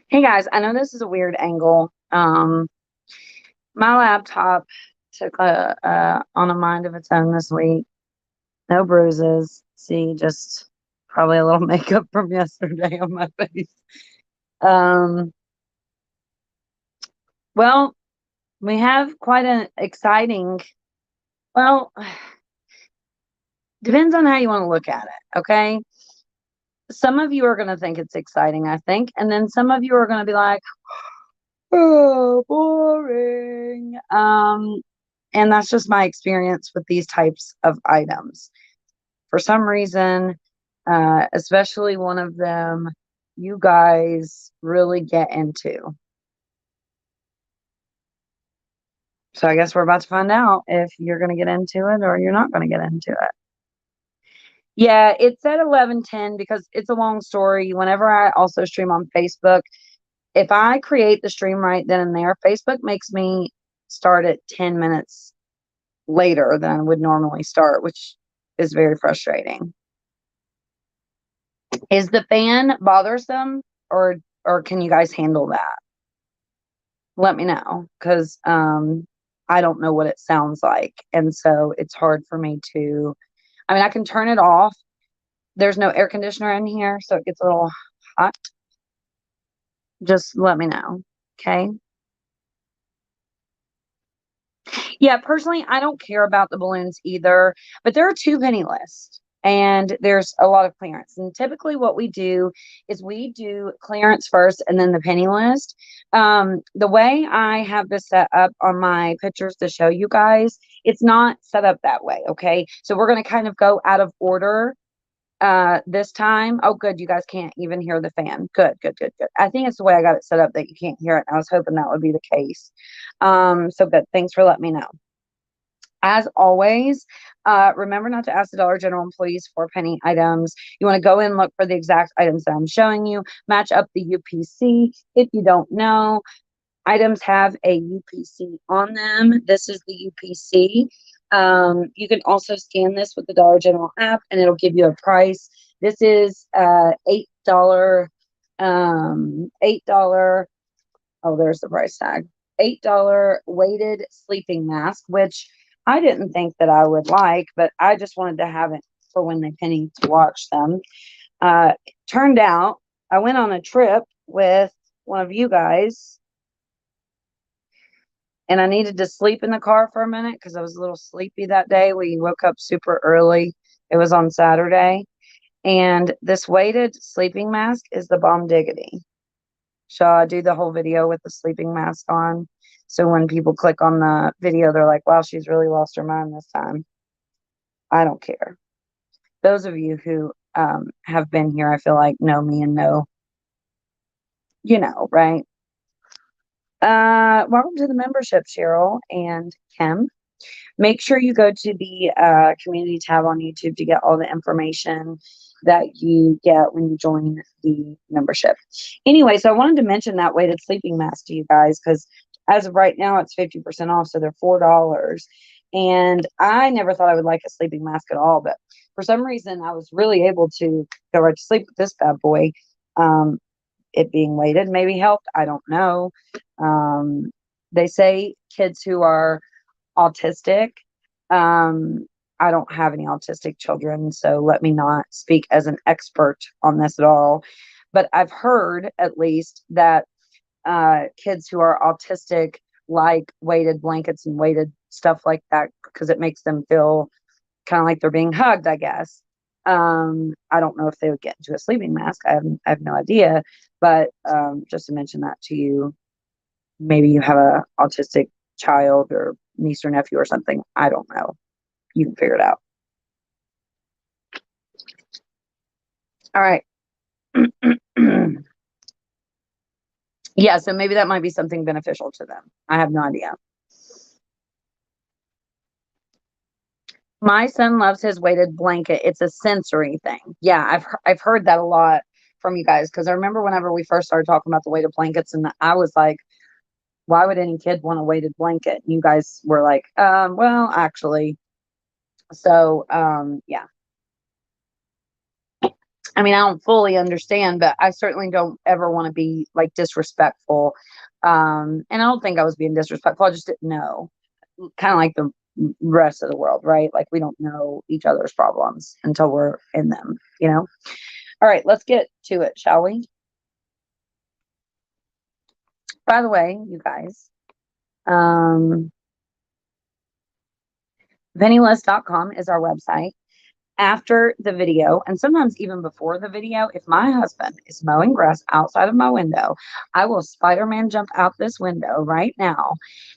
Hey guys, I know this is a weird angle. My laptop took a on a mind of its own this week. No bruises. See, just probably a little makeup from yesterday on my face. Um, well, we have quite an exciting. Well, depends on how you want to look at it. Okay, some of you are going to think it's exciting, I think, and then some of you are going to be like, "Oh, boring." And that's just my experience with these types of items. For some reason, especially one of them, you guys really get into. So I guess we're about to find out if you're going to get into it or you're not going to get into it. Yeah, it's at 11:10 because it's a long story. Whenever I also stream on Facebook, if I create the stream right then and there, Facebook makes me start at 10 minutes later than I would normally start, which is very frustrating. Is the fan bothersome or can you guys handle that? Let me know because I don't know what it sounds like. And so it's hard for me to, I mean, I can turn it off. There's no air conditioner in here, so it gets a little hot. Just let me know. Okay. Yeah, personally, I don't care about the balloons either, but there are two penny lists and there's a lot of clearance. And typically, what we do is we do clearance first and then the penny list. The way I have this set up on my pictures to show you guys, it's not set up that way. Okay. So we're going to kind of go out of order this time. Oh, good. You guys can't even hear the fan. Good, good, good, good. I think it's the way I got it set up that you can't hear it. I was hoping that would be the case. So good. Thanks for letting me know. As always, remember not to ask the Dollar General employees for penny items. You want to go in, look for the exact items that I'm showing you, match up the UPC. If you don't know, items have a UPC on them. This is the UPC. You can also scan this with the Dollar General app and it'll give you a price. This is $8. $8. Oh, there's the price tag. $8 weighted sleeping mask, which I didn't think that I would like, but I just wanted to have it for when they penny to watch them. Turned out I went on a trip with one of you guys and I needed to sleep in the car for a minute because I was a little sleepy that day. We woke up super early. It was on Saturday. And this weighted sleeping mask is the bomb diggity. Shall I do the whole video with the sleeping mask on? So when people click on the video, they're like, wow, she's really lost her mind this time. I don't care. Those of you who have been here, I feel like know me and know, right? Welcome to the membership, Cheryl and Kim. Make sure you go to the community tab on YouTube to get all the information that you get when you join the membership. Anyway, so I wanted to mention that weighted sleeping mask to you guys because as of right now, it's 50% off, so they're $4. And I never thought I would like a sleeping mask at all, but for some reason, I was really able to go right to sleep with this bad boy. It being weighted maybe helped. I don't know. Um, they say kids who are autistic. I don't have any autistic children, so let me not speak as an expert on this at all. But I've heard, at least, that kids who are autistic like weighted blankets and weighted stuff like that because it makes them feel kind of like they're being hugged, I guess. I don't know if they would get into a sleeping mask. I have no idea. But just to mention that to you, maybe you have a autistic child or niece or nephew or something. I don't know. You can figure it out. All right. Yeah, so maybe that might be something beneficial to them. I have no idea. My son loves his weighted blanket. It's a sensory thing. Yeah, I've heard that a lot from you guys because I remember whenever we first started talking about the weighted blankets, and I was like, "Why would any kid want a weighted blanket?" And you guys were like, well, actually." So, yeah. I mean, I don't fully understand, but I certainly don't ever want to be like disrespectful. And I don't think I was being disrespectful. I just didn't know. Kind of like the rest of the world, right? Like we don't know each other's problems until we're in them, you know? All right, let's get to it, shall we? By the way, you guys, um, pennilist.com is our website. After the video, and sometimes even before the video, if my husband is mowing grass outside of my window, I will Spider-Man jump out this window right now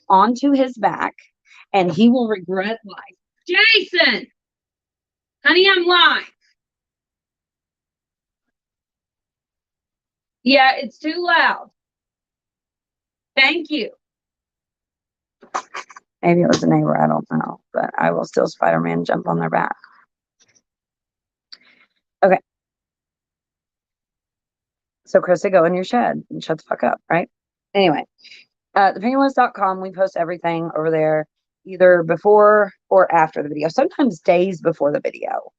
onto his back, and he will regret life. Jason, honey, I'm live. Yeah, it's too loud. Thank you. Maybe it was a neighbor, I don't know, but I will still Spider-Man jump on their back. Okay. So, Krista, go in your shed and shut the fuck up, right? Anyway, thepennilist.com, we post everything over there, either before or after the video, sometimes days before the video.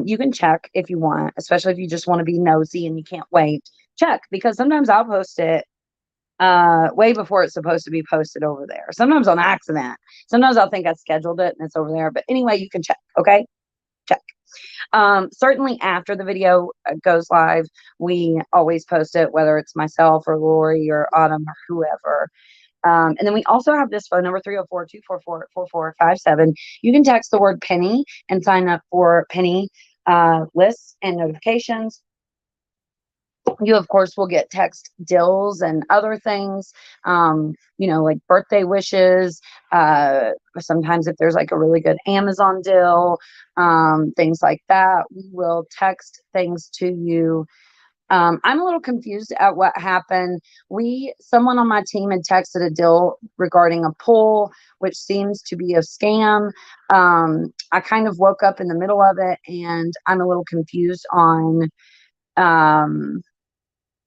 You can check if you want, especially if you just want to be nosy and you can't wait. Check, because sometimes I'll post it way before it's supposed to be posted over there. Sometimes on accident. Sometimes I'll think I scheduled it and it's over there. But anyway, you can check, okay? Check. Certainly after the video goes live, we always post it, whether it's myself or Lori or Autumn or whoever. And then we also have this phone number, 304-244-4457. You can text the word penny and sign up for penny lists and notifications. You, of course, will get text deals and other things, like birthday wishes. Sometimes if there's like a really good Amazon deal, things like that, we will text things to you. I'm a little confused at what happened. Someone on my team had texted a deal regarding a poll, which seems to be a scam. I kind of woke up in the middle of it and I'm a little confused on,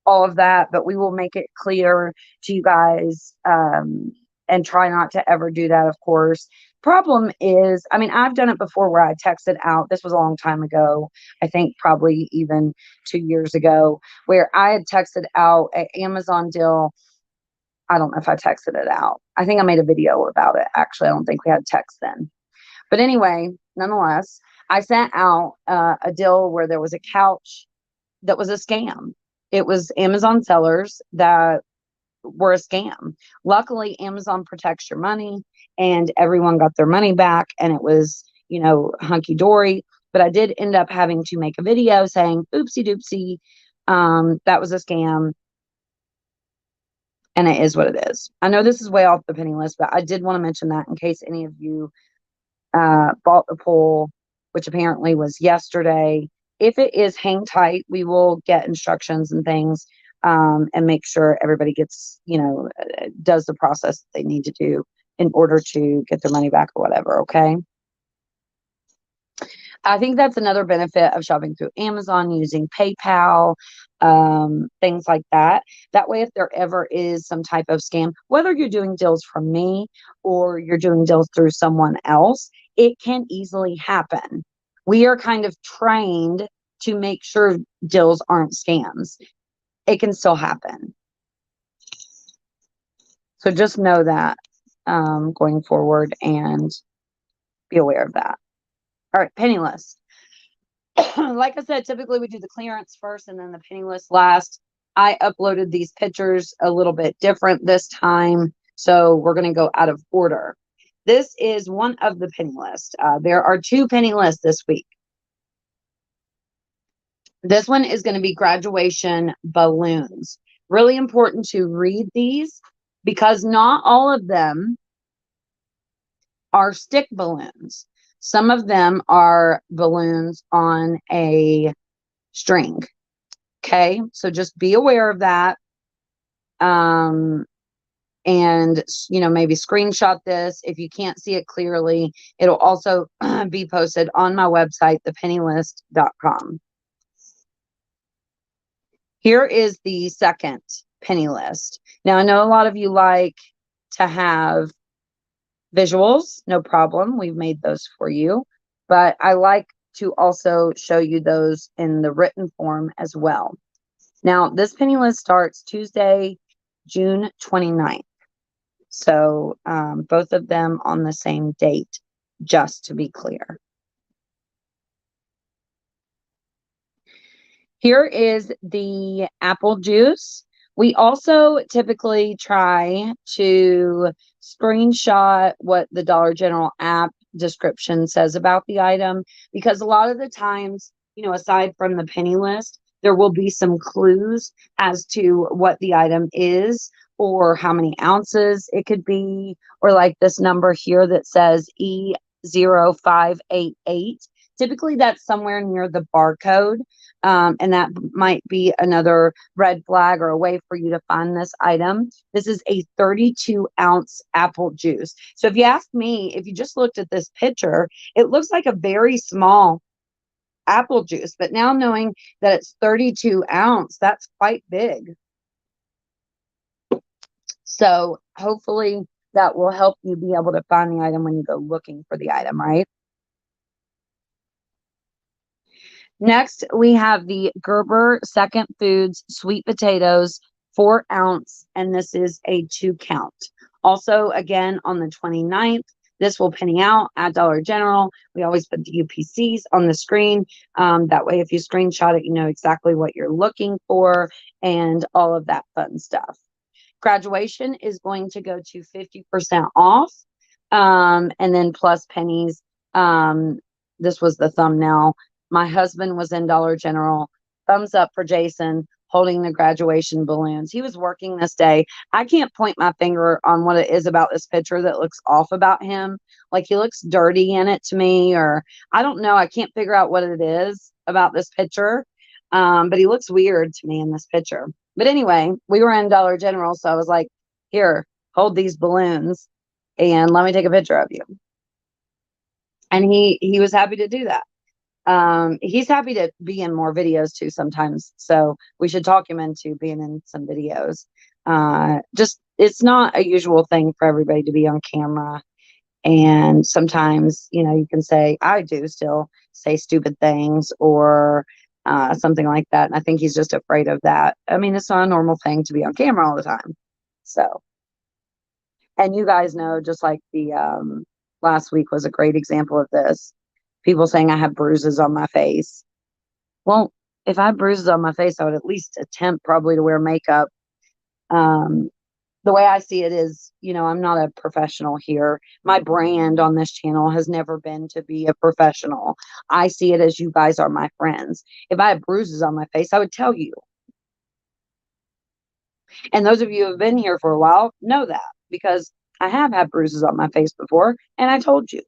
all of that, but we will make it clear to you guys, and try not to ever do that, of course. Problem is, I mean, I've done it before where I texted out, this was a long time ago, I think probably even 2 years ago, where I had texted out an Amazon deal. I don't know if I texted it out. I think I made a video about it. Actually, I don't think we had text then. But anyway, nonetheless, I sent out a deal where there was a couch that was a scam. It was Amazon sellers that were a scam. Luckily, Amazon protects your money and everyone got their money back and it was, hunky dory. But I did end up having to make a video saying, oopsie doopsie, that was a scam. And it is what it is. I know this is way off the penny list, but I did want to mention that in case any of you bought the poll, which apparently was yesterday. If it is hang tight, we will get instructions and things, and make sure everybody gets, does the process they need to do in order to get their money back or whatever. Okay. I think that's another benefit of shopping through Amazon, using PayPal, things like that. That way, if there ever is some type of scam, whether you're doing deals from me or you're doing deals through someone else, it can easily happen. We are kind of trained to make sure deals aren't scams. It can still happen. So just know that, going forward, and be aware of that. All right, penny list. Like I said, typically we do the clearance first and then the penny list last. I uploaded these pictures a little bit different this time, so we're going to go out of order. This is one of the penny lists. There are 2 penny lists this week. This one is going to be graduation balloons. Really important to read these because not all of them are stick balloons. Some of them are balloons on a string. Okay, so just be aware of that. And, maybe screenshot this. If you can't see it clearly, it'll also be posted on my website, thepennilist.com. Here is the second penny list. Now, I know a lot of you like to have visuals. No problem. We've made those for you. But I like to also show you those in the written form as well. Now, this penny list starts Tuesday, June 29th. So both of them on the same date, just to be clear. Here is the apple juice. We also typically try to screenshot what the Dollar General app description says about the item, because a lot of the times, aside from the penny list, there will be some clues as to what the item is or how many ounces it could be, or like this number here that says E0588. Typically, that's somewhere near the barcode. And that might be another red flag or a way for you to find this item. This is a 32-ounce apple juice. So if you ask me, if you just looked at this picture, it looks like a very small apple juice. But now knowing that it's 32 ounce, that's quite big. So hopefully that will help you be able to find the item when you go looking for the item, right? Next, we have the Gerber Second Foods sweet potatoes, 4 ounce, and this is a 2 count. Also, again, on the 29th, this will penny out at Dollar General. We always put the UPCs on the screen. That way, if you screenshot it, you know exactly what you're looking for and all of that fun stuff. Graduation is going to go to 50% off, and then plus pennies. This was the thumbnail. My husband was in Dollar General. Thumbs up for Jason holding the graduation balloons. He was working this day. I can't point my finger on what it is about this picture that looks off about him. Like he looks dirty in it to me, or I don't know. I can't figure out what it is about this picture. But he looks weird to me in this picture. But anyway, we were in Dollar General, so I was like, here, hold these balloons and let me take a picture of you. And he was happy to do that. He's happy to be in more videos too sometimes. So we should talk him into being in some videos. Just, it's not a usual thing for everybody to be on camera. And sometimes, you can say, I do still say stupid things or something like that. And I think he's just afraid of that. I mean, it's not a normal thing to be on camera all the time. So, and you guys know, just like the last week was a great example of this. People saying I have bruises on my face. Well, if I had bruises on my face, I would at least attempt probably to wear makeup. The way I see it is, I'm not a professional here. My brand on this channel has never been to be a professional. I see it as you guys are my friends. If I had bruises on my face, I would tell you. And those of you who have been here for a while know that, because I have had bruises on my face before, and I told you.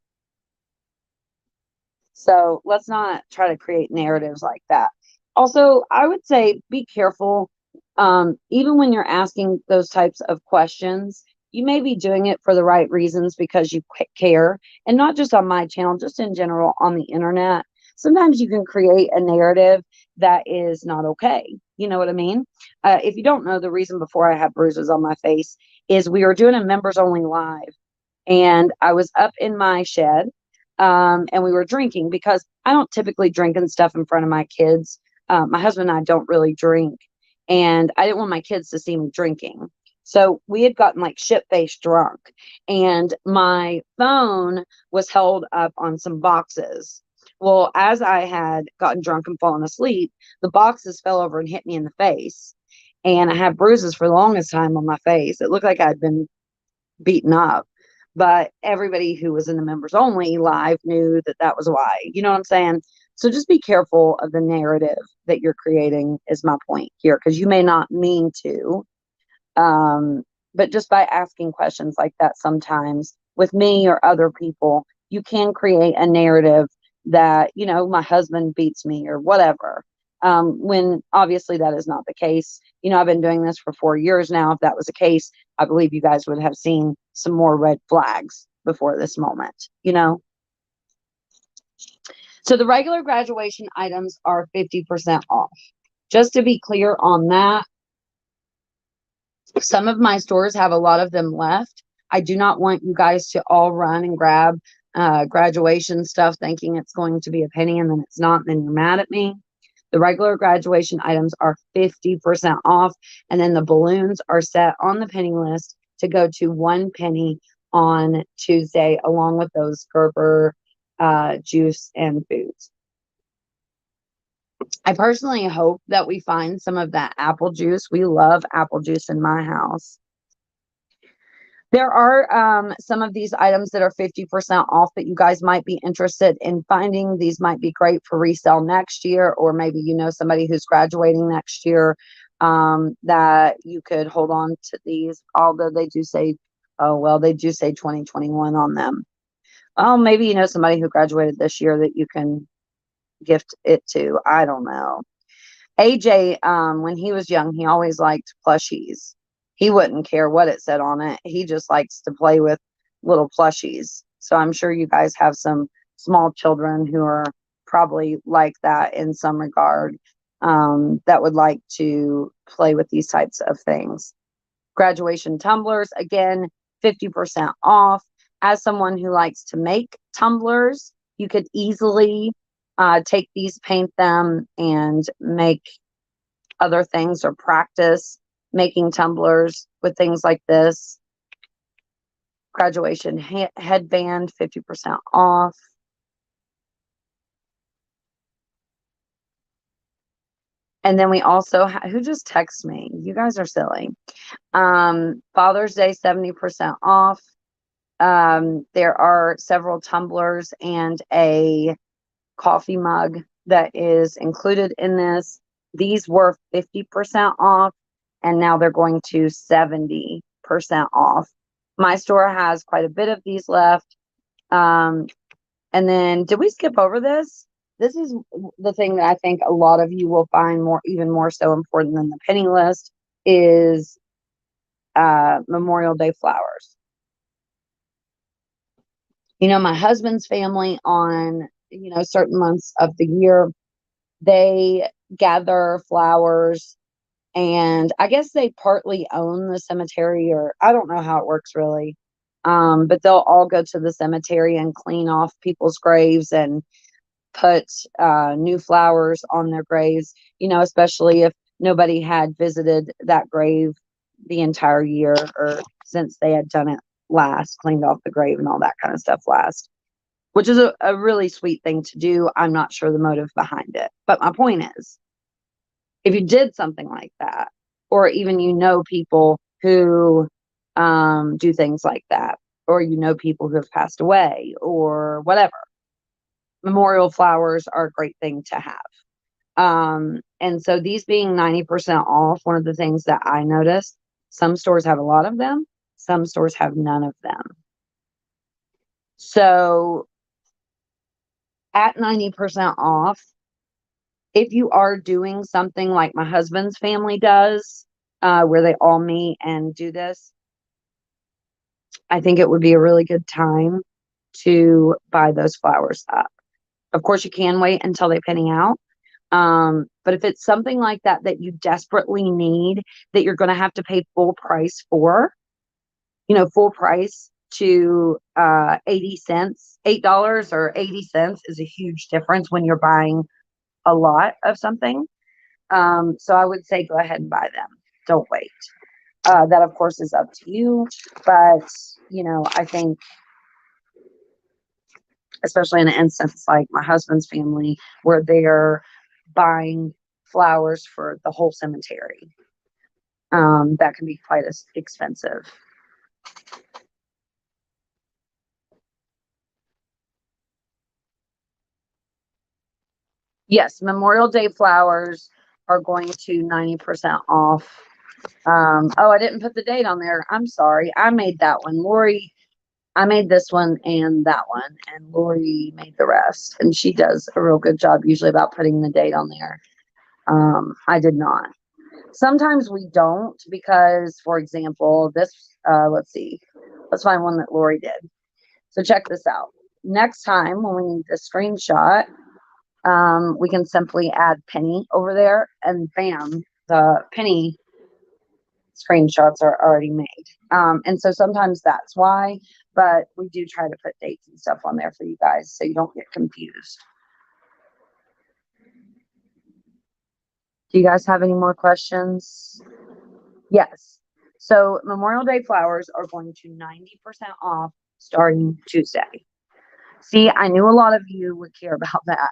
So let's not try to create narratives like that. Also, I would say be careful. Even when you're asking those types of questions, you may be doing it for the right reasons because you care. And not just on my channel, just in general on the internet. Sometimes you can create a narrative that is not okay. You know what I mean? If you don't know, the reason before I had bruises on my face is we were doing a members only live. And I was up in my shed. And we were drinking because I don't typically drink and stuff in front of my kids. My husband and I don't really drink, and I didn't want my kids to see me drinking. So we had gotten like shit-faced drunk, and my phone was held up on some boxes. Well, as I had gotten drunk and fallen asleep, the boxes fell over and hit me in the face. And I had bruises for the longest time on my face. It looked like I'd been beaten up. But everybody who was in the members only live knew that that was why. You know what I'm saying? So just be careful of the narrative that you're creating is my point here, because you may not mean to. But just by asking questions like that sometimes with me or other people, you can create a narrative that, my husband beats me or whatever. When obviously that is not the case. I've been doing this for 4 years now. If that was the case, I believe you guys would have seen some more red flags before this moment, So the regular graduation items are 50% off. Just to be clear on that, some of my stores have a lot of them left. I do not want you guys to all run and grab graduation stuff thinking it's going to be a penny and then it's not, and then you're mad at me. The regular graduation items are 50% off, and then the balloons are set on the penny list to go to 1 penny on Tuesday, along with those Gerber juice and foods. I personally hope that we find some of that apple juice. We love apple juice in my house. There are some of these items that are 50% off that you guys might be interested in finding. These might be great for resale next year, or maybe you know somebody who's graduating next year, that you could hold on to these, although they do say, oh, well, they do say 2021 on them. Oh, maybe you know somebody who graduated this year that you can gift it to. I don't know. AJ, when he was young, he always liked plushies. He wouldn't care what it said on it. He just likes to play with little plushies. So I'm sure you guys have some small children who are probably like that in some regard, that would like to play with these types of things. Graduation tumblers, again, 50% off. As someone who likes to make tumblers, you could easily take these, paint them, and make other things, or practice making tumblers with things like this. Graduation headband, 50% off. And then we also who just texted me? You guys are silly. Father's Day, 70% off. There are several tumblers and a coffee mug that is included in this. These were 50% off, and now they're going to 70% off. My store has quite a bit of these left. And then, did we skip over this? This is the thing that I think a lot of you will find even more so important than the penny list, is Memorial Day flowers. You know, my husband's family, on, you know, certain months of the year, they gather flowers, and I guess they partly own the cemetery, or I don't know how it works really. But they'll all go to the cemetery and clean off people's graves and put new flowers on their graves, you know, especially if nobody had visited that grave the entire year, or since they had done it last, cleaned off the grave and all that kind of stuff last, which is a really sweet thing to do. I'm not sure the motive behind it. But my point is, if you did something like that, or even you know people who do things like that, or you know people who have passed away or whatever, memorial flowers are a great thing to have. And so these being 90% off, one of the things that I noticed, some stores have a lot of them, some stores have none of them. So at 90% off, if you are doing something like my husband's family does, where they all meet and do this, I think it would be a really good time to buy those flowers up. Of course, you can wait until they penny out. But if it's something like that that you desperately need, that you're going to have to pay full price for, you know, full price to 80 cents, $8 or 80 cents is a huge difference when you're buying a lot of something. So I would say go ahead and buy them. Don't wait. That, of course, is up to you. But, you know, I think, especially in an instance like my husband's family, where they're buying flowers for the whole cemetery, that can be quite expensive. Yes, Memorial Day flowers are going to 90% off. Oh, I didn't put the date on there. I'm sorry. I made that one. Lori, I made this one and that one, and Lori made the rest. And she does a real good job usually about putting the date on there. I did not. Sometimes we don't, because, for example, this, let's see, let's find one that Lori did. So check this out. Next time when we need the screenshot, we can simply add penny over there, and bam, the penny screenshots are already made. And so sometimes that's why, but we do try to put dates and stuff on there for you guys so you don't get confused. Do you guys have any more questions? Yes. So Memorial Day flowers are going to 90% off starting Tuesday. See, I knew a lot of you would care about that.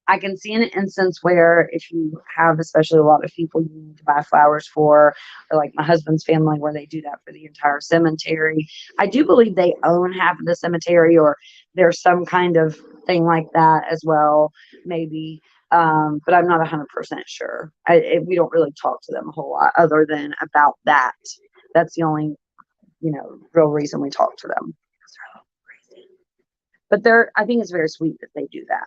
I can see an instance where if you have especially a lot of people you need to buy flowers for, or like my husband's family where they do that for the entire cemetery. I do believe they own half of the cemetery, or there's some kind of thing like that as well, maybe. But I'm not 100% sure. We don't really talk to them a whole lot other than about that. That's the only, real reason we talk to them. But I think it's very sweet that they do that.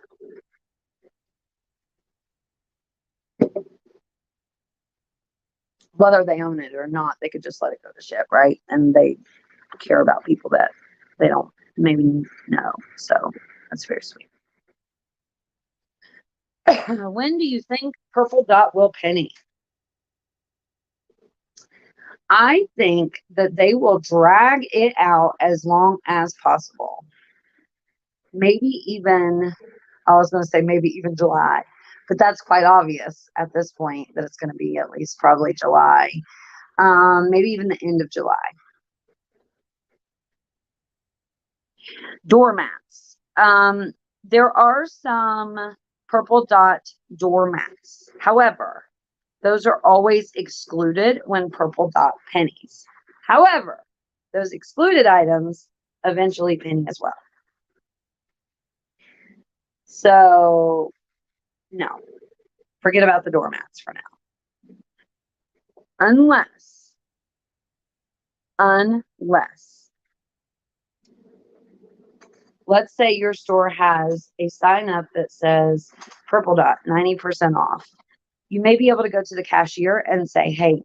Whether they own it or not, they could just let it go to ship, right? And they care about people that they don't maybe know. So that's very sweet. When do you think Purple Dot will penny? I think that they will drag it out as long as possible. Maybe even, I was going to say maybe even July, but that's quite obvious at this point that it's going to be at least probably July. Maybe even the end of July. Doormats. There are some Purple Dot doormats. However, those are always excluded when Purple Dot pennies. However, those excluded items eventually penny as well. So, no. Forget about the doormats for now. Unless let's say your store has a sign up that says Purple Dot 90% off. You may be able to go to the cashier and say, hey,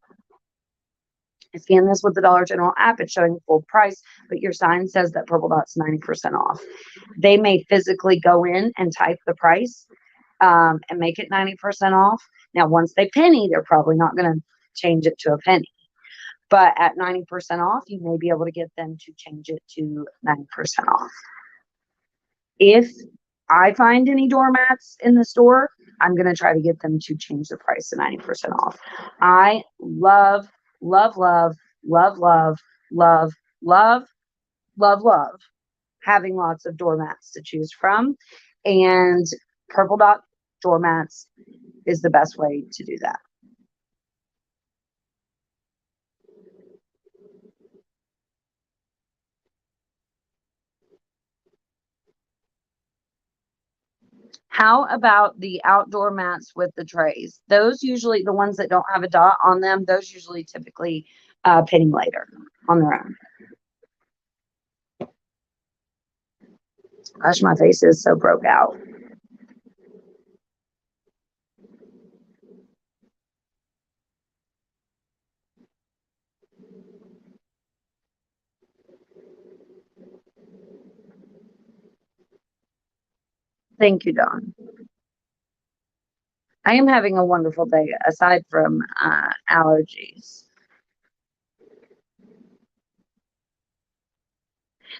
scan this with the Dollar General app. It's showing full price, but your sign says that Purple Dot's 90% off. They may physically go in and type the price and make it 90% off. Now, once they penny, they're probably not going to change it to a penny. But at 90% off, you may be able to get them to change it to 90% off. If I find any doormats in the store, I'm going to try to get them to change the price to 90% off. I love having lots of doormats to choose from. And Purple Dot doormats is the best way to do that. How about the outdoor mats with the trays? Those usually, the ones that don't have a dot on them, those usually typically penny later on their own. Gosh, my face is so broke out. Thank you, Dawn. I am having a wonderful day aside from allergies.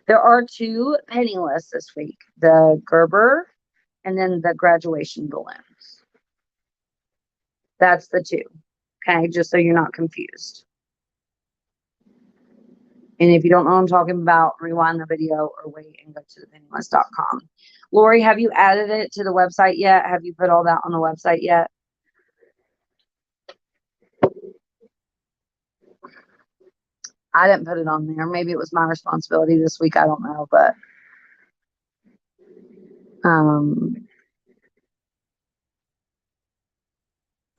There are 2 penny lists this week, the Gerber and then the graduation balloons. That's the 2. Okay, just so you're not confused. And if you don't know what I'm talking about, rewind the video or wait and go to thepennylist.com. Lori, have you added it to the website yet? Have you put all that on the website yet? I didn't put it on there. Maybe it was my responsibility this week. I don't know, but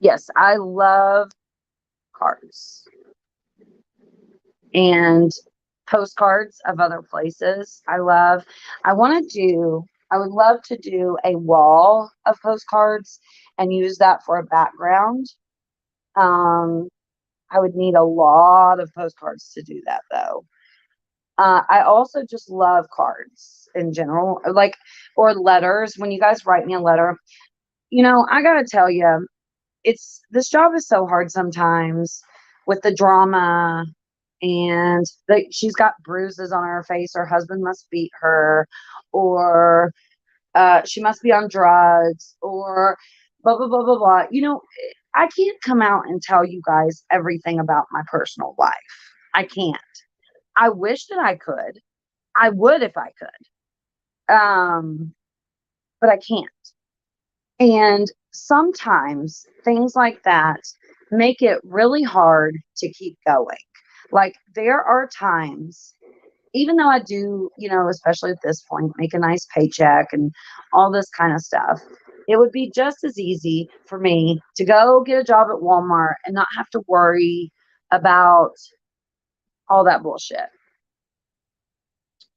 yes, I love cards and postcards of other places. I would love to do a wall of postcards and use that for a background. I would need a lot of postcards to do that though. I also just love cards in general, or letters. When you guys write me a letter, I gotta tell you, this job is so hard sometimes with the drama and she's got bruises on her face. Her husband must beat her, or she must be on drugs, or blah, blah, blah, blah, blah. I can't come out and tell you guys everything about my personal life. I can't. I wish that I could. I would if I could. But I can't. And sometimes things like that make it really hard to keep going. Like, there are times, even though I do, especially at this point, make a nice paycheck and all this kind of stuff, it would be just as easy for me to go get a job at Walmart and not have to worry about all that bullshit.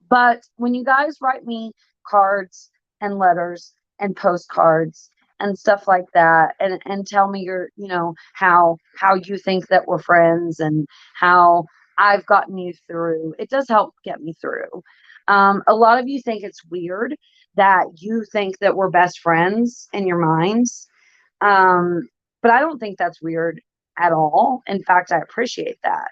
But when you guys write me cards and letters and postcards and stuff like that, and tell me how you think that we're friends and how I've gotten you through, it does help get me through. A lot of you think it's weird that you think that we're best friends in your minds. But I don't think that's weird at all. In fact, I appreciate that,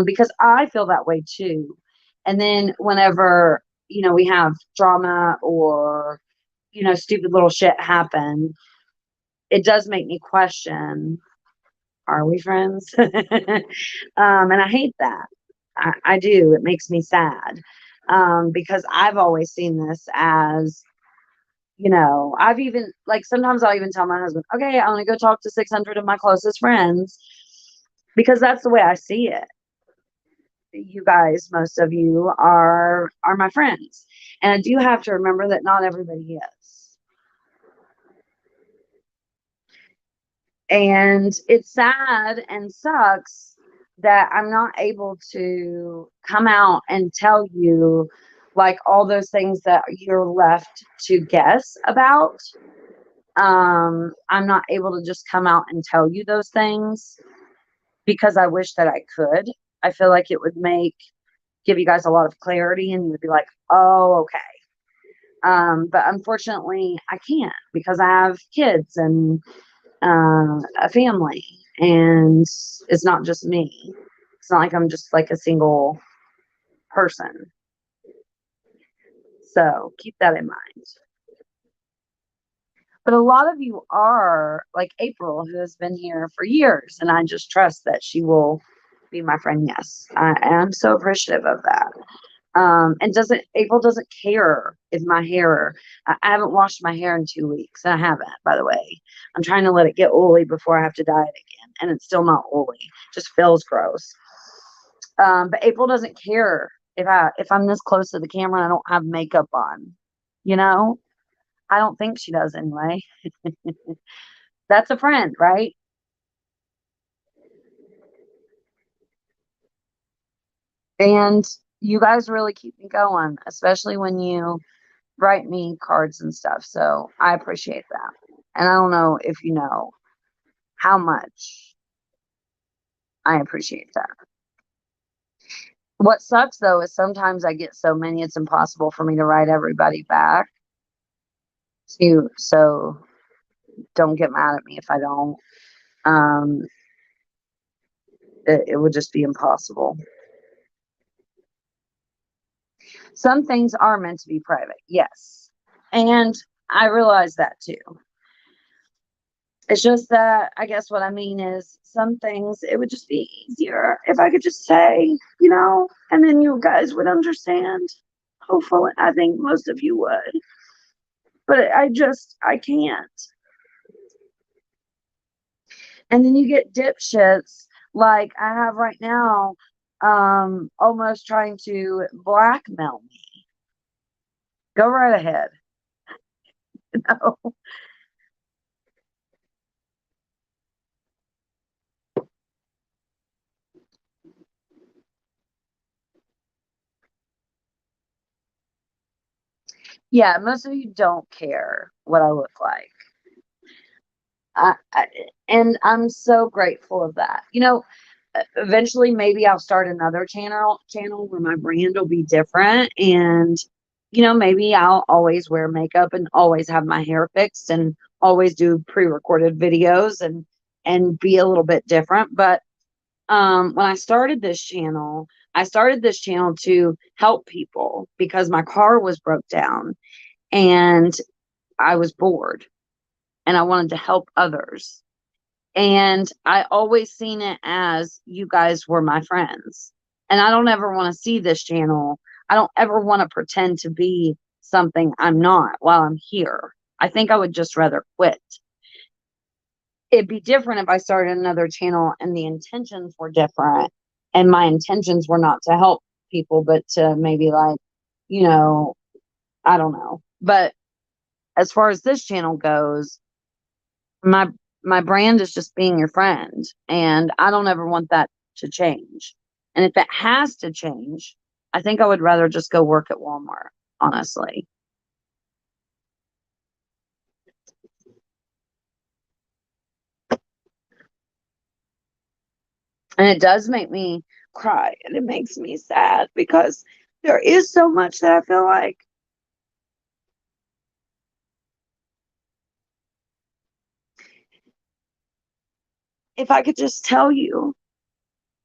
because I feel that way too. And then whenever, we have drama or, stupid little shit happen, it does make me question, are we friends? And I hate that. I do. It makes me sad, because I've always seen this as, I've even, like, sometimes I'll even tell my husband, okay, I'm going to go talk to 600 of my closest friends, because that's the way I see it. You guys, most of you are my friends. And I do have to remember that not everybody is. And it's sad and sucks that I'm not able to come out and tell you, like, all those things that you're left to guess about. I'm not able to just come out and tell you those things, because I wish that I could. I feel like it would give you guys a lot of clarity, and you'd be like, oh, okay. But unfortunately, I can't, because I have kids and a family, and it's not just me. It's not like I'm just like a single person. So keep that in mind. But a lot of you are like April, who has been here for years, and I just trust that she will be my friend. Yes, I'm so appreciative of that. And April doesn't care if my hair, I haven't washed my hair in 2 weeks. I haven't, by the way. I'm trying to let it get oily before I have to dye it again. And it's still not oily. Just feels gross. But April doesn't care if I'm this close to the camera and I don't have makeup on. I don't think she does anyway. That's a friend, right? And you guys really keep me going, especially when you write me cards and stuff. So I appreciate that. And I don't know if you know how much I appreciate that. What sucks though is sometimes I get so many, it's impossible for me to write everybody back. So don't get mad at me if I don't. It would just be impossible. Some things are meant to be private, yes. And I realize that too. It's just that, I guess what I mean is, some things it would just be easier if I could just say, and then you guys would understand. Hopefully, I think most of you would. But I can't. And then you get dipshits like I have right now, almost trying to blackmail me. Go right ahead. No. Yeah, most of you don't care what I look like. And I'm so grateful of that. Eventually maybe I'll start another channel where my brand will be different, and maybe I'll always wear makeup and always have my hair fixed and always do pre-recorded videos and be a little bit different. But when I started this channel to help people because my car was broke down and I was bored and I wanted to help others. And I always seen it as you guys were my friends. And I don't ever want to see this channel. I don't ever want to pretend to be something I'm not while I'm here. I think I would just rather quit. It'd be different if I started another channel and the intentions were different. And my intentions were not to help people, but to maybe like, you know, I don't know. But as far as this channel goes, my my brand is just being your friend, and I don't ever want that to change. And if it has to change, I think I would rather just go work at Walmart, honestly. And it does make me cry and it makes me sad because there is so much that I feel like if I could just tell you,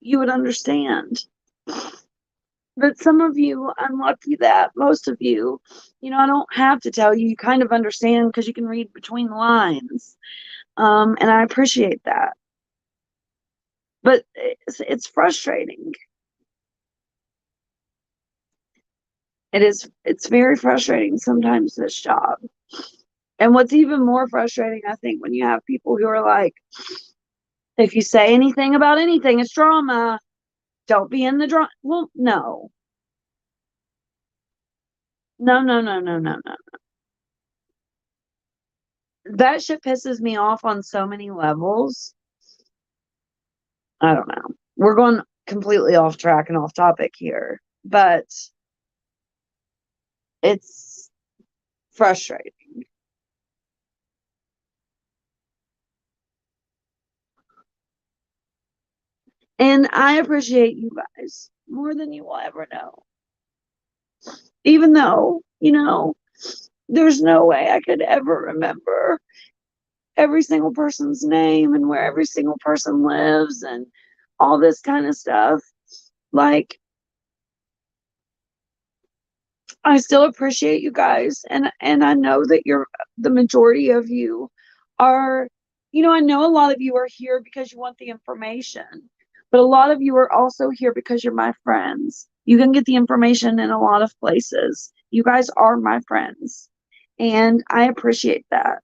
you would understand. But some of you, I'm lucky that most of you, I don't have to tell you. You kind of understand because you can read between the lines. And I appreciate that. But it's frustrating. It's very frustrating sometimes, this job. And what's even more frustrating, I think, when you have people who are like, if you say anything about anything, it's drama. Don't be in the drama. Well, no. No, no, no, no, no, no. That shit pisses me off on so many levels. I don't know. We're going completely off track and off topic here, but it's frustrating. And I appreciate you guys more than you will ever know. Even though, there's no way I could ever remember every single person's name and where every single person lives and all this kind of stuff. Like, I still appreciate you guys, and I know that the majority of you are, I know a lot of you are here because you want the information, but a lot of you are also here because you're my friends. You can get the information in a lot of places. You guys are my friends, and I appreciate that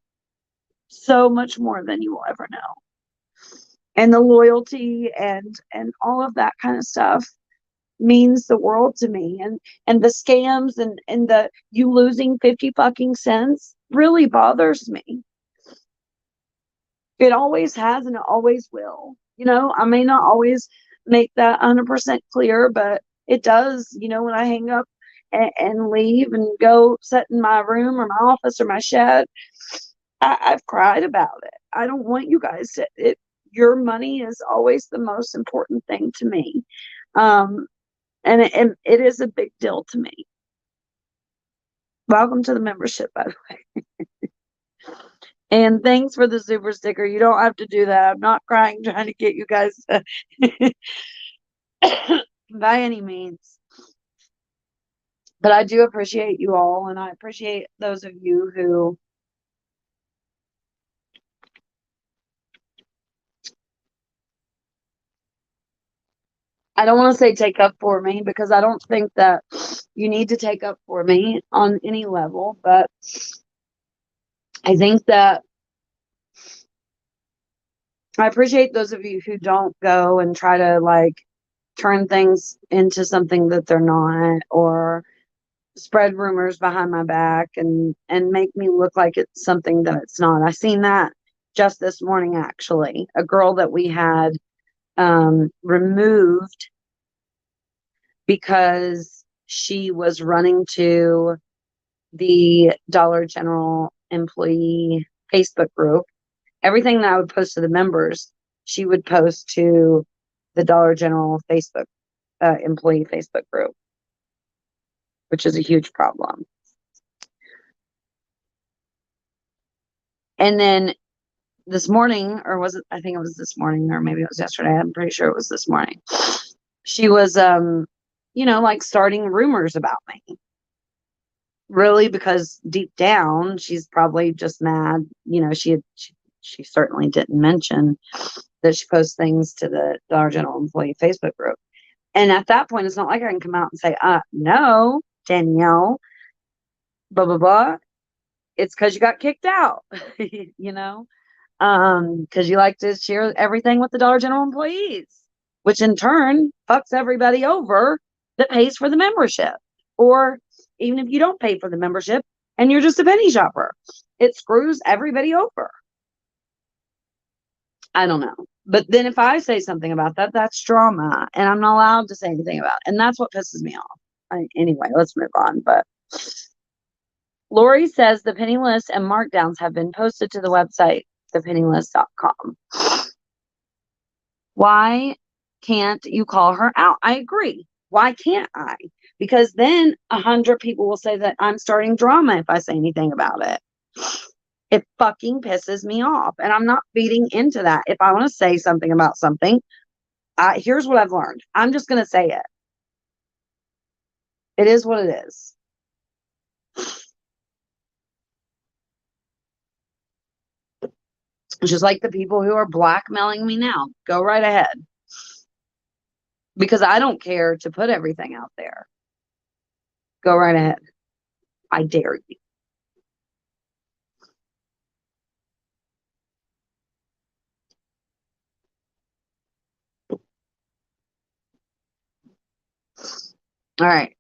so much more than you will ever know. And the loyalty and all of that kind of stuff means the world to me. And the scams and the you losing 50 fucking cents really bothers me. It always has and it always will. I may not always make that 100% clear, but it does, when I hang up and leave and go sit in my room or my office or my shed, I've cried about it. I don't want you guys to your money is always the most important thing to me. Um, and it is a big deal to me. Welcome to the membership, by the way. And thanks for the super sticker. You don't have to do that. I'm not crying trying to get you guys to by any means. But I do appreciate you all, and I appreciate those of you who I don't want to say take up for me because I don't think that you need to take up for me on any level, but I think that I appreciate those of you who don't go and try to like turn things into something that they're not, or spread rumors behind my back and make me look like it's something that it's not. I seen that just this morning, actually. A girl that we had removed because she was running to the Dollar General employee Facebook group. Everything that I would post to the members, she would post to the Dollar General Facebook employee Facebook group, which is a huge problem. And then this morning, or was it, I think it was this morning, or maybe it was yesterday. I'm pretty sure it was this morning. She was, like starting rumors about me. Really, because deep down, she's probably just mad. She certainly didn't mention that she posts things to the Dollar General employee Facebook group. And at that point, it's not like I can come out and say, no, Danielle, blah, blah, blah. It's because you got kicked out, you know? Because you like to share everything with the Dollar General employees, which in turn fucks everybody over that pays for the membership. Or even if you don't pay for the membership and you're just a penny shopper, it screws everybody over. I don't know. But then if I say something about that, that's drama, and I'm not allowed to say anything about it. And that's what pisses me off. Anyway, let's move on. But Lori says the penny list and markdowns have been posted to the website, thepennylist.com. Why can't you call her out? I agree. Why can't I? Because then 100 people will say that I'm starting drama if I say anything about it. It fucking pisses me off. And I'm not feeding into that. If I want to say something about something, here's what I've learned. I'm just going to say it. It is what it is. It's just like the people who are blackmailing me now. Go right ahead. Because I don't care to put everything out there. Go right ahead. I dare you. All right.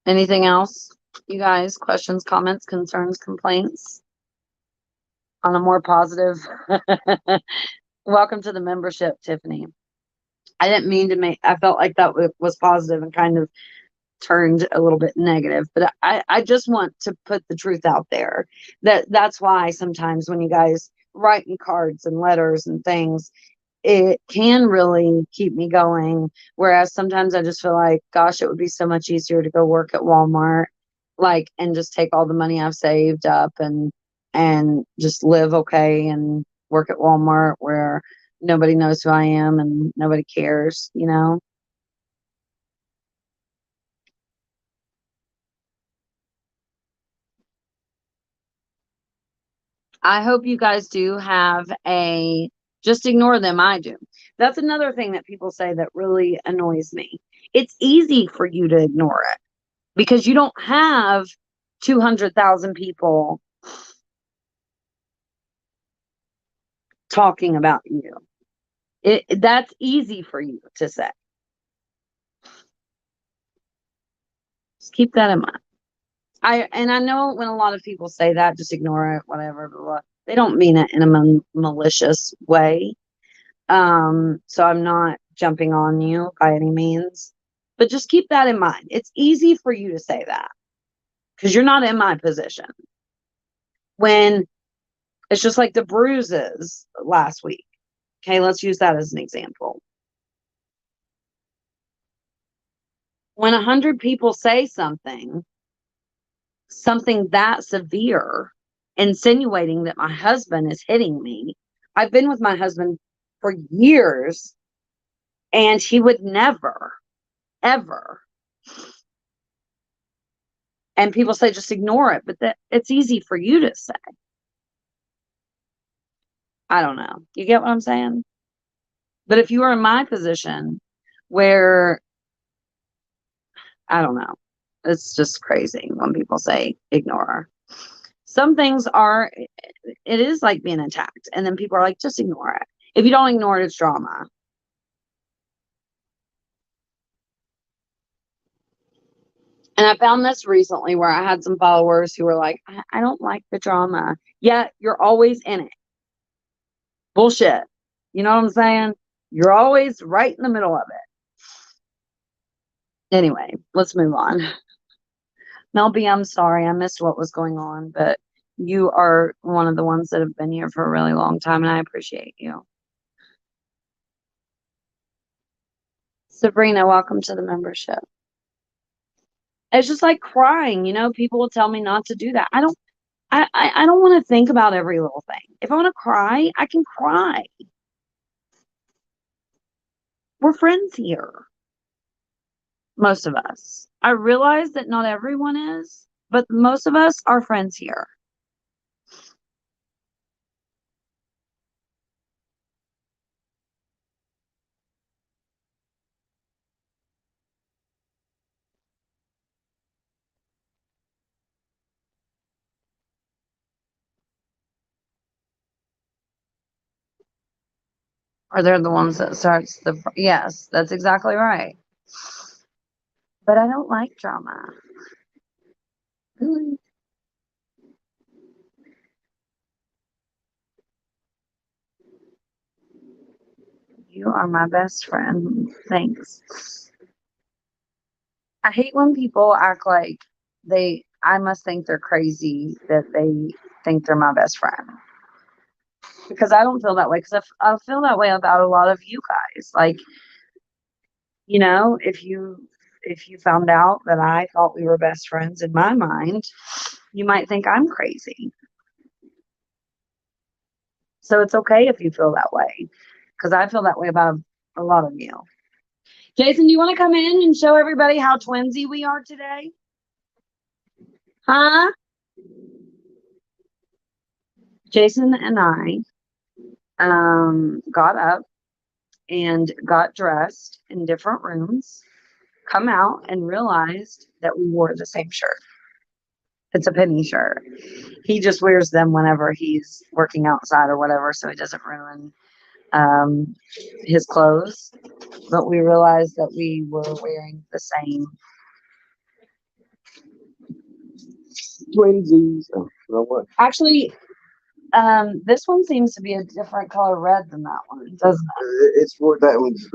Anything else? You guys, questions, comments, concerns, complaints? On a more positive. Welcome to the membership, Tiffany. I didn't mean to I felt like that was positive and kind of turned a little bit negative, but I just want to put the truth out there. That's why sometimes when you guys write me cards and letters and things, it can really keep me going. Whereas sometimes I just feel like, gosh, it would be so much easier to go work at Walmart, and just take all the money I've saved up and just live okay and work at Walmart where nobody knows who I am and nobody cares, I hope you guys do have just ignore them. I do. That's another thing that people say that really annoys me. It's easy for you to ignore it because you don't have 200,000 people talking about you. That's easy for you to say. Just keep that in mind. I know when a lot of people say that, just ignore it, whatever, blah, blah. They don't mean it in a malicious way. So I'm not jumping on you by any means, but just keep that in mind. It's easy for you to say that because you're not in my position. When it's just like the bruises last week. Okay, let's use that as an example. When 100 people say something that severe, insinuating that my husband is hitting me, I've been with my husband for years and he would never, ever. And people say, just ignore it. But it's easy for you to say. I don't know. You get what I'm saying? But if you were in my position where, I don't know, it's just crazy when people say ignore. Some things it is like being attacked. And then people are like, just ignore it. If you don't ignore it, it's drama. And I found this recently where I had some followers who were like, I don't like the drama. Yet you're always in it. Bullshit. You know what I'm saying? You're always right in the middle of it. Anyway, let's move on. Mel B, I'm sorry. I missed what was going on, but You are one of the ones that have been here for a really long time, and I appreciate you. Sabrina, welcome to the membership. It's just like crying, people will tell me not to do that. I don't want to think about every little thing. If I want to cry, I can cry. We're friends here. Most of us. I realize that not everyone is, but most of us are friends here. Or they're the ones that starts yes, that's exactly right. But I don't like drama. Really? You are my best friend. Thanks. I hate when people act like I must think they're crazy that they think they're my best friend. Because I don't feel that way. Because I feel that way about a lot of you guys. Like, if you found out that I thought we were best friends in my mind, you might think I'm crazy. So it's okay if you feel that way. Because I feel that way about a lot of you. Jason, do you want to come in and show everybody how twinsy we are today? Huh? Jason and I got up and got dressed in different rooms, come out and realized that we wore the same shirt. It's a penny shirt. He just wears them whenever he's working outside or whatever, so he doesn't ruin his clothes. But we realized that we were wearing the same. Twinsies. Oh, you know what? Actually, this one seems to be a different color red than that one, doesn't it? It's that one's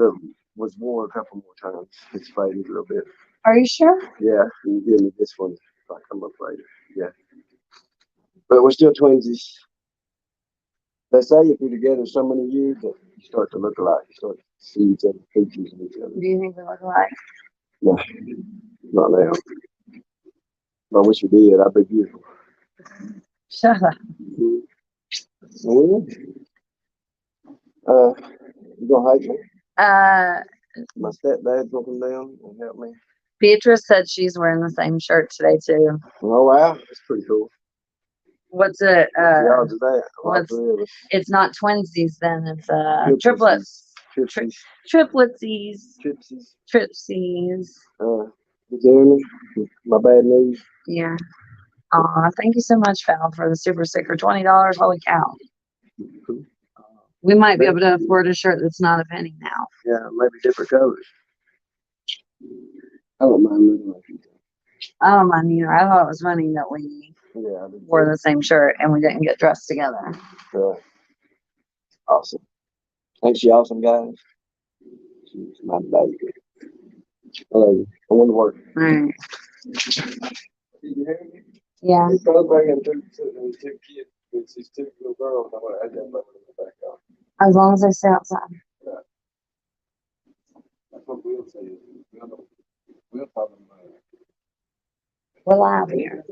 was worn a couple more times. It's faded a little bit. Are you sure? Yeah, you give me this one if I come up later. Yeah, but we're still twinsies. They say if you're together so many years that you start to look alike. You start to see each other's features in each other. Do you think we look alike? No, not now. I wish we did. I'd be beautiful. Shut up. You gonna hate me? My stepdad's gonna come down and help me. Beatrice said she's wearing the same shirt today too. Oh wow, that's pretty cool. What's it? The odds of that? It's not twinsies then. It's triplets. Tripletsies. Tripsies. Tripsies. You hear me? My bad news. Yeah. Aw, thank you so much, Val, for the super sticker. $20. Holy cow. We might be able to afford a shirt that's not a penny now. Yeah, maybe different colors. I don't mind looking like you. I don't mind either. I thought it was funny that we wore the same shirt and we didn't get dressed together. Awesome. Ain't she awesome, guys? She's my baby. I love you. I want to work. All right. Did you hear me? Yeah. He's celebrating two kids. She's two little girls. I want to add that in the background. As long as they stay outside. Yeah. That's what we'll say. We'll tell them. We're live here.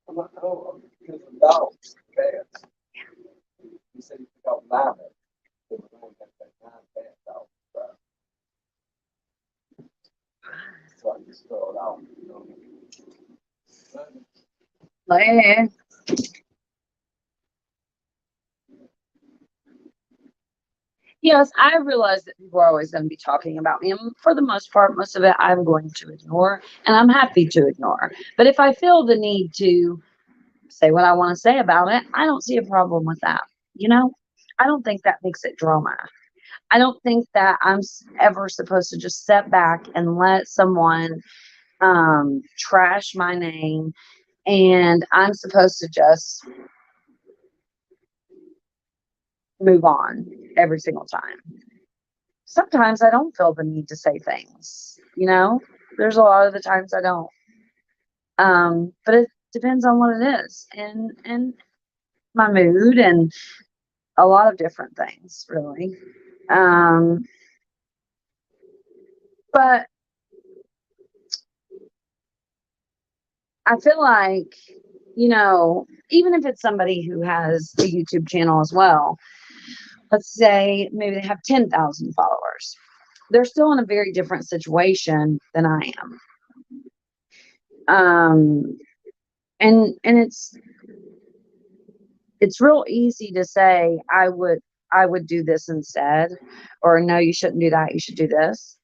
I'm like, oh, because of dogs, cats. He said he got 9 of them. There was only that 9 cat dogs. So I just throw it out. Hey. Yes, I realize that people are always going to be talking about me. And for the most part, most of it I'm going to ignore. And I'm happy to ignore. But if I feel the need to say what I want to say about it, I don't see a problem with that. I don't think that makes it drama. I don't think that I'm ever supposed to just step back and let someone trash my name, and I'm supposed to just move on every single time. Sometimes I don't feel the need to say things, there's a lot of the times I don't. But it depends on what it is and my mood and a lot of different things, really. Um, but I feel like, even if it's somebody who has a YouTube channel as well, let's say maybe they have 10,000 followers, they're still in a very different situation than I am. And it's real easy to say, I would do this instead, or no, you shouldn't do that, you should do this.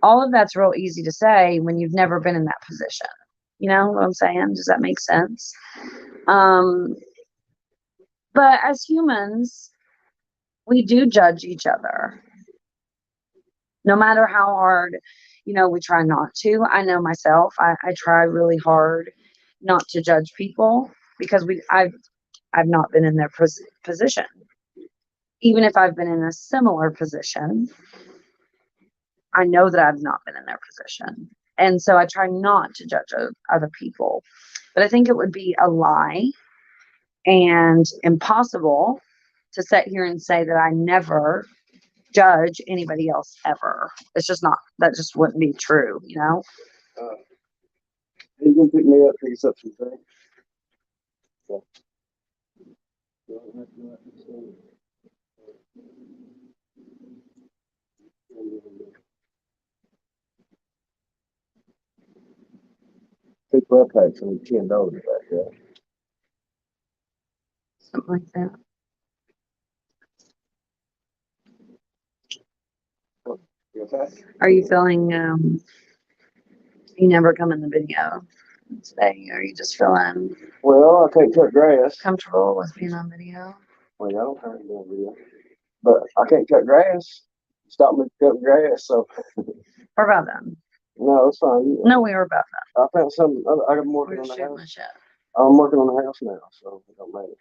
All of that's real easy to say when you've never been in that position. You know what I'm saying? Does that make sense? But as humans, we do judge each other. No matter how hard, we try not to. I know myself, I try really hard not to judge people because I've not been in their position. Even if I've been in a similar position, I know that I've not been in their position. And so I try not to judge other people. But I think it would be a lie and impossible to sit here and say that I never judge anybody else ever. It's just not, that just wouldn't be true, You can pick me up, pick us up some things. Yeah. Pick up like some $10 back there. Something like that. Are you feeling, you never come in the video today? Are you just feeling Well, I can't cut grass. comfortable with being on video? Well, I don't have no video. But I can't cut grass. Stop me cutting grass, so. What about them? No, it's fine. No, we were about that. I found something. I'm working We're on the shooting the house. shit. I'm working on the house now, so it don't matter.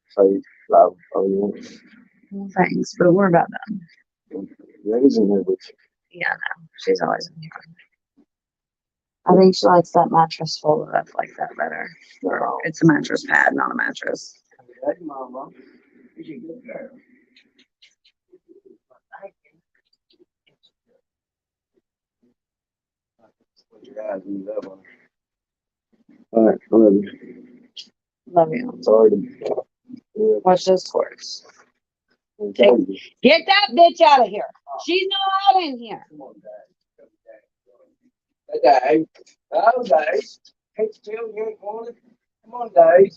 Say live on Well, thanks, but we're about them. Yeah, he's in there with you. Yeah, no, she's always in here. I think she likes that mattress folded up like that better. No. It's a mattress pad, not a mattress. Hey, Mama. You're a good girl. Put your eyes in the love. All right, I love you. Love you. Sorry to. Yeah. Watch those cords. Get that bitch out of here. She's not out in here. Come on, Dad. Hey, Dave. Oh, Dave. Can't you tell you ain't wanted? Come on, Dave.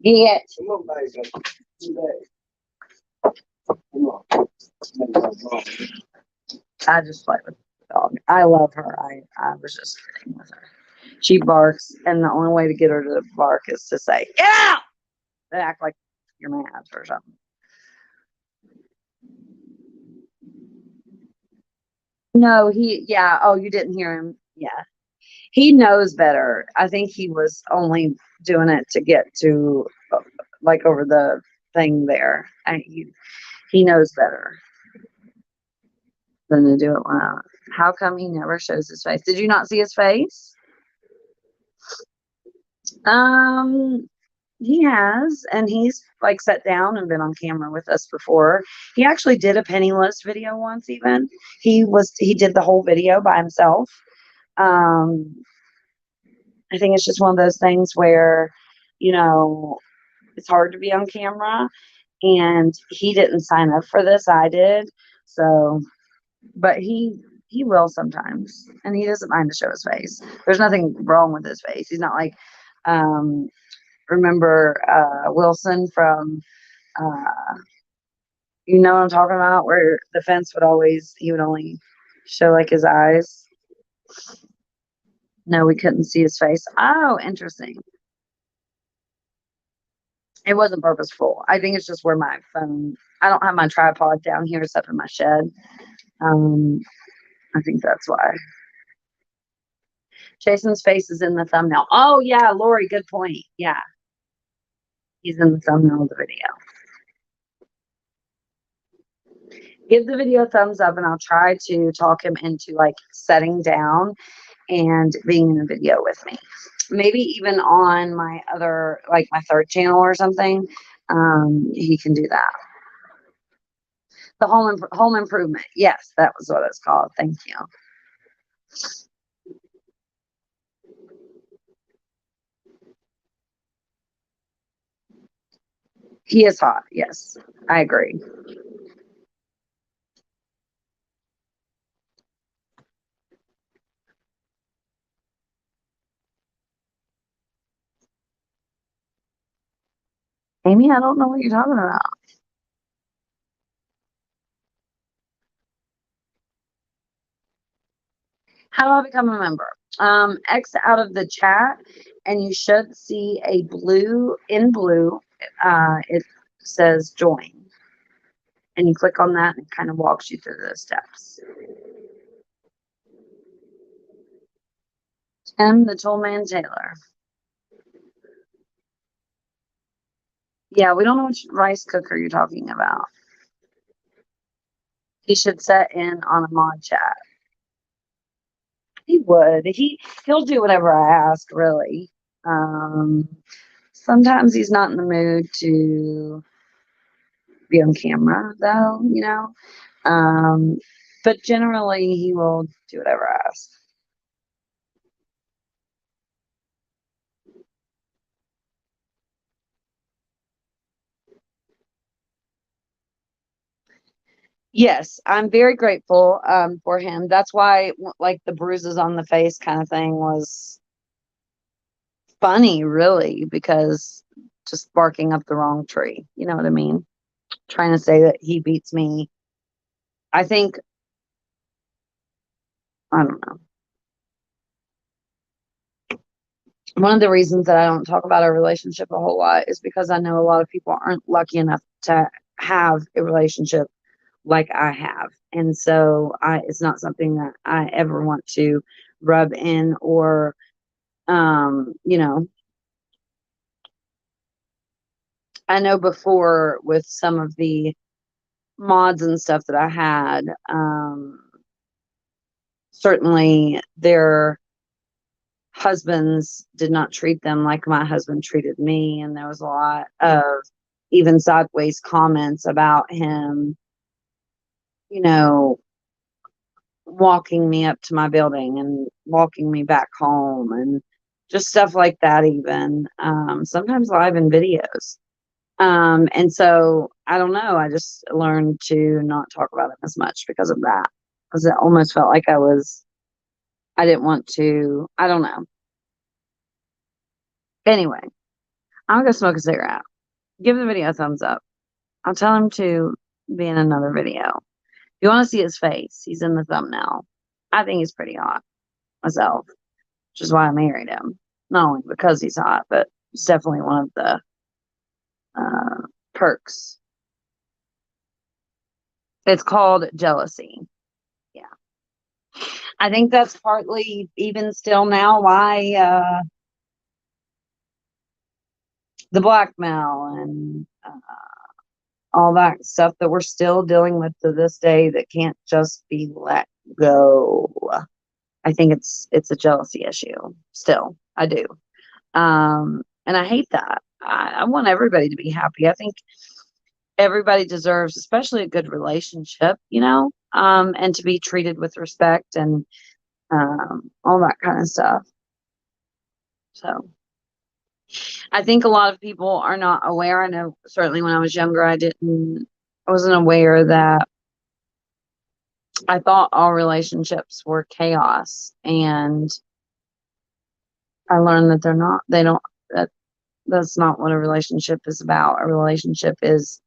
Get. Come on, Dave. Come on. I just play with the dog. I love her. I was just kidding with her. She barks, and the only way to get her to bark is to say, "Get out!" They act like you're mad or something. No, yeah. Oh, you didn't hear him? Yeah. He knows better. I think he was only doing it to get to, like, over the thing there. He knows better than to do it. How come he never shows his face? Did you not see his face? He has, and he's like sat down and been on camera with us before. He actually did a penniless video once. Even he did the whole video by himself. I think it's just one of those things where, it's hard to be on camera, and he didn't sign up for this. I did. So, but he will sometimes, and he doesn't mind to show his face. There's nothing wrong with his face. He's not like, remember Wilson from, you know what I'm talking about, where the fence he would only show like his eyes. No, we couldn't see his face. Oh, interesting. It wasn't purposeful. I think it's just where my phone, I don't have my tripod down here. It's up in my shed. I think that's why. Jason's face is in the thumbnail. Oh, yeah, Lori, good point. Yeah. He's in the thumbnail of the video. Give the video a thumbs up, and I'll try to talk him into like setting down and being in the video with me. Maybe even on my other, like my third channel or something. He can do that. The home improvement. Yes, that was what it's called. Thank you. He is hot. Yes, I agree. Amy, I don't know what you're talking about. How do I become a member? X out of the chat, and you should see a blue, it says join. And you click on that and it kind of walks you through the steps. Tim, the Toolman Taylor. Yeah, we don't know which rice cooker you're talking about. He should set in on a mod chat. He would. He'll do whatever I ask, really. Sometimes he's not in the mood to be on camera, though, you know. But generally, he will do whatever I ask. Yes, I'm very grateful for him. That's why, like, the bruises on the face kind of thing was funny, really, because just barking up the wrong tree. You know what I mean? Trying to say that he beats me. I think, I don't know. One of the reasons that I don't talk about our relationship a whole lot is because I know a lot of people aren't lucky enough to have a relationship like I have. And so it's not something that I ever want to rub in or, you know, I know before with some of the mods and stuff that I had, certainly their husbands did not treat them like my husband treated me. And there was a lot of even sideways comments about him, you know, walking me up to my building and walking me back home and just stuff like that, even sometimes live in videos. And so I don't know, I just learned to not talk about it as much because of that, because it almost felt like I didn't want to, I don't know. Anyway, I'm gonna go smoke a cigarette. Give the video a thumbs up. I'll tell him to be in another video. If you want to see his face, he's in the thumbnail. I think he's pretty hot myself, which is why I married him. Not only because he's hot, but it's definitely one of the perks. It's called jealousy. Yeah. I think that's partly even still now why the blackmail and all that stuff that we're still dealing with to this day that can't just be let go. I think it's a jealousy issue still. I do. And I hate that. I want everybody to be happy. I think everybody deserves, especially a good relationship, you know, and to be treated with respect and all that kind of stuff. So I think a lot of people are not aware. I know certainly when I was younger, I wasn't aware that I thought all relationships were chaos, and I learned that they're not. They don't. That's not what a relationship is about. A relationship is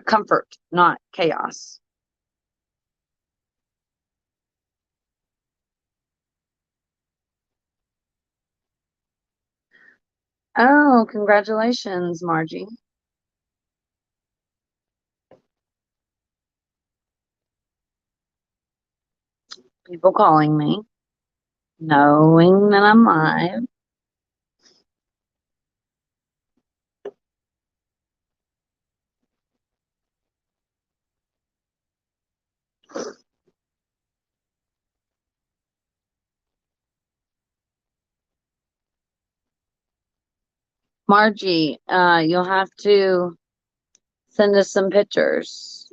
comfort, not chaos. Oh, congratulations, Margie. People calling me, knowing that I'm live. Margie, you'll have to send us some pictures.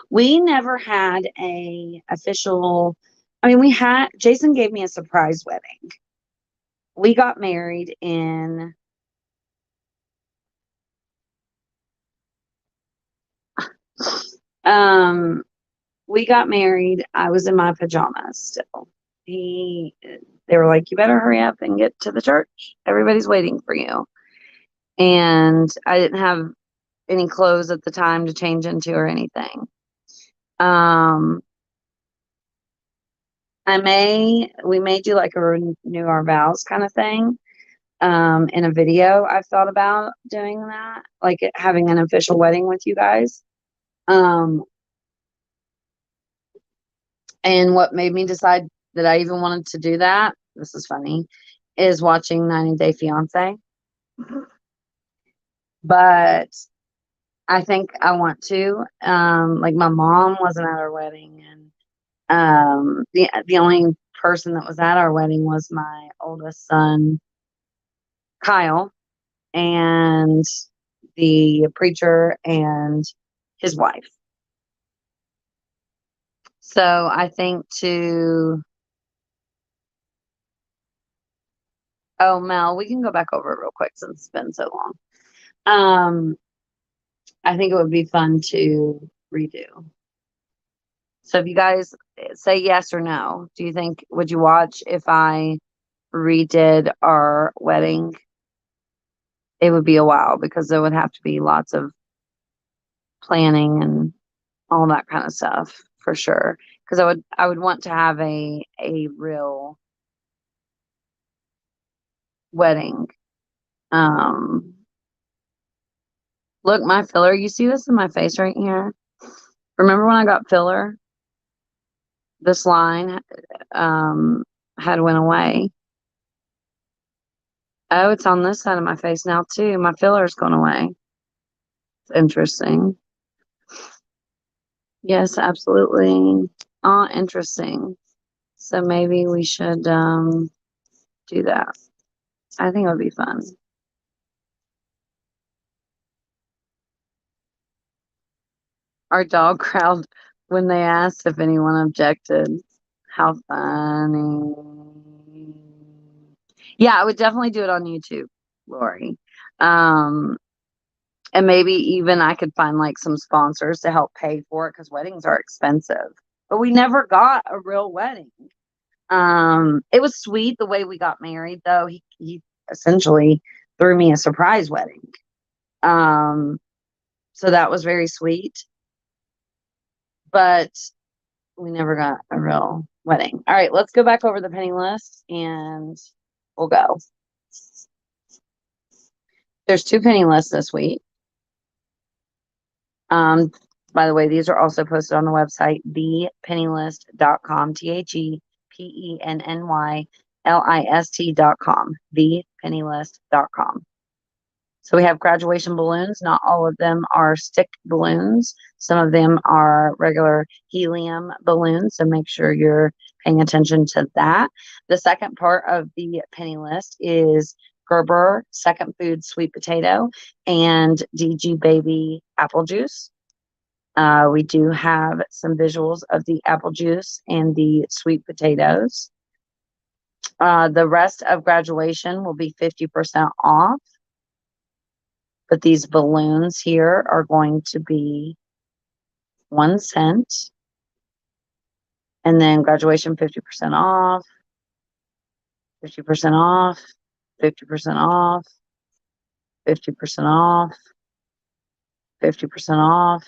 We never had a official, I mean, Jason gave me a surprise wedding. We got married in um we got married. I was in my pajamas still. They were like, you better hurry up and get to the church. Everybody's waiting for you. And I didn't have any clothes at the time to change into or anything. Um, we may do like a renew our vows kind of thing. In a video, I've thought about doing that, like having an official wedding with you guys. Um, and what made me decide that I even wanted to do that, this is funny, is watching 90 Day Fiance. But I think I want to. Like my mom wasn't at our wedding, and the only person that was at our wedding was my oldest son, Kyle, and the preacher and his wife. So I think oh, Mel, we can go back over it real quick since it's been so long. Um, I think it would be fun to redo. So if you guys say yes or no, do you think, would you watch if I redid our wedding? It would be a while because there would have to be lots of planning and all that kind of stuff for sure. Because I would want to have a real wedding. Um, Look, my filler. You see this in my face right here? Remember when I got filler? This line had went away. Oh, it's on this side of my face now too. My filler's gone away. It's interesting. Yes, absolutely. Oh, interesting. So maybe we should do that. I think it would be fun. Our dog growled when they asked if anyone objected. How funny. Yeah, I would definitely do it on YouTube, Lori. Um, and maybe even I could find like some sponsors to help pay for it because weddings are expensive. But we never got a real wedding. It was sweet the way we got married, though. He essentially threw me a surprise wedding. Um, so that was very sweet, but we never got a real wedding. All right, let's go back over the penny list and we'll go. There's 2 penny lists this week. By the way, these are also posted on the website, thepennylist.com, THEPENNYLIST.com, thepennylist.com. So we have graduation balloons. Not all of them are stick balloons. Some of them are regular helium balloons. So make sure you're paying attention to that. The second part of the penny list is Gerber Second Food Sweet Potato and DG Baby Apple Juice. We do have some visuals of the apple juice and the sweet potatoes. The rest of graduation will be 50% off. But these balloons here are going to be 1 cent. And then graduation 50% off, 50% off, 50% off, 50% off, 50% off.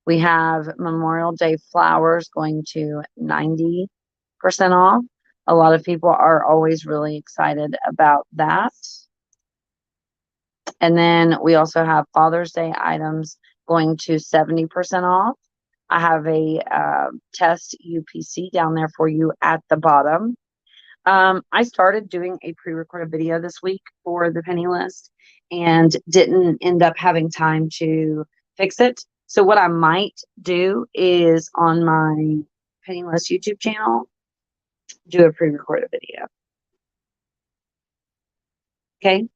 We have Memorial Day flowers going to 90% off. A lot of people are always really excited about that. And then we also have Father's Day items going to 70% off. I have a test UPC down there for you at the bottom. I started doing a pre-recorded video this week for the penny list and didn't end up having time to fix it. So what I might do is on my penny list YouTube channel, do a pre-recorded video. Okay.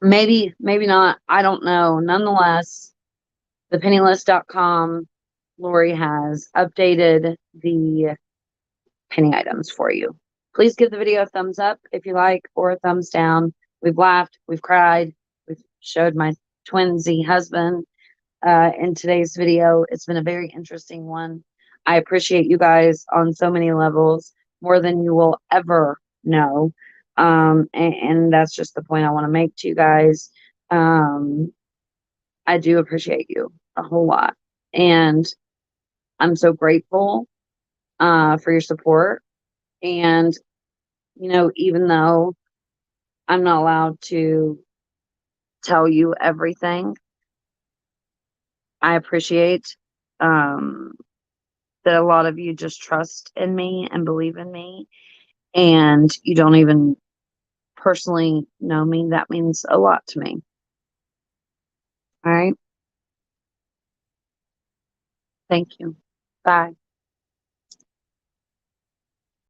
Maybe, maybe not. I don't know. Nonetheless, thepennylist.com, Lori has updated the penny items for you. Please give the video a thumbs up if you like, or a thumbs down. We've laughed, we've cried, we've showed my twinsy husband in today's video. It's been a very interesting one. I appreciate you guys on so many levels, more than you will ever know. And that's just the point I want to make to you guys. I do appreciate you a whole lot. And I'm so grateful for your support. And, you know, even though I'm not allowed to tell you everything, I appreciate that a lot of you just trust in me and believe in me. And you don't even personally know me. That means a lot to me. All right. Thank you. Bye.